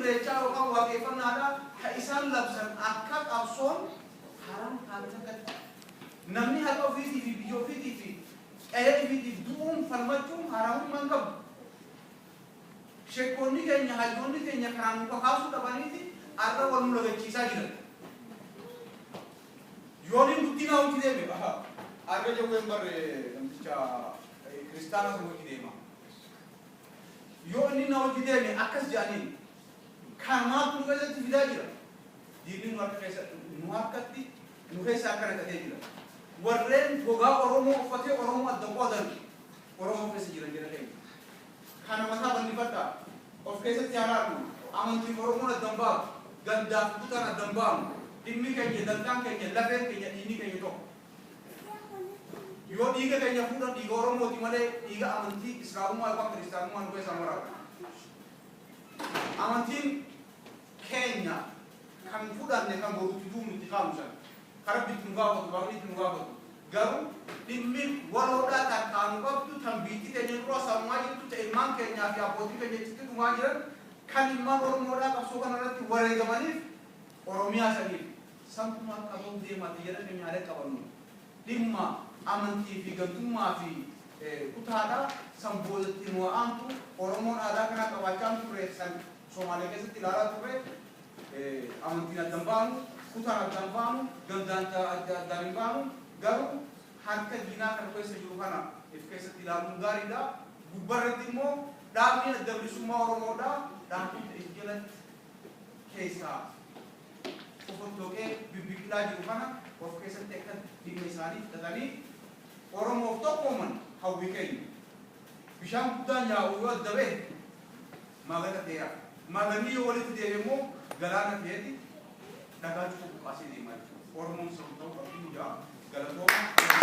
irreechaa yookaan waaqeffannaadhaa ha isaan labsan akka qabsoon haram kaantakatti namni haqa ofiitii fi biyya ofiitii fi qe'ee ofiitiif du'uun falmachuun haramummaan qabu. Shekkoonni keenya hayyoonni keenya karaan nuka kaasuu dhabaniiti arra wal nu lagachiisaa jiran. Yooniin guddinaa hojii deeme arra jawween barre namticha kiristaana sun hojii deema. Yoo inni na hojii deeme akkas jedhaniin kanaaf nu keessatti fidaa jira. Diinni nu harkatti nu keessa akkana ta'ee jira. Warreen gogaa Oromoo uffatee Oromoo adda qoodan Oromoo keessa jiran jira keenya. Kana mataa bandifadhaa of keessatti haraadhu amantiin Oromoon addan baamu gandaaf kutaan addan baamu dhimmi keenya dalgaan keenya lafeen keenya dhiigni keenya tokko. Yoo dhiiga keenya fuudhan dhiiga Oromooti malee dhiiga amantii Islaamummaa yookaan Kiristaanummaa nu keessa maraatu. Amantiin keenya kan fudhanne kan boruutti duubnu itti qaamusan karabbitti nu gaafatu baaqnitti nu gaafatu garuu dhimmi waloodhaa takkaanu qabdu tan biitti keenya dura sammaa jirtu ta'e ilmaan keenyaa fi abbootii keenya itti dhumaa jiran kan ilmaan Oromoodhaa qabsoo kanarratti wareegamaniif Oromiyaa saniif sankumaa qabuun deemaatti jedhan nyaalee qabannu dhimma amantii fi gantummaa fi kutaadhaa san boodatti nu aantu Oromoon aadaa kana qabaachaa turre san Somaaliyaa keessatti ilaalaa turre amantiin addan baamu kutaan addan baamu gandaan addaan hin baamu garuu harka diinaa kan keessa jiru kana if keessatti ilaaluun gaariidha. Gubbarratti immoo dhaabbiin adda bilisummaa Oromoodhaa dhaabbiin jalatti keessaa fofottooqee bibbiqilaa jiru kana of keessatti akka dhimma isaanii fudhatanii Oromoof tokkooman hawwii keenya. Bishaan guddaan yaa'u yoo adda ba'e magata ta'eera. Maganii yoo walitti deeme immoo galaana ta'eeti dhagaa cufa buqqaasee deemaa jechuudha. Oromoon sababii ta'uu qabdu guddaa galatooma.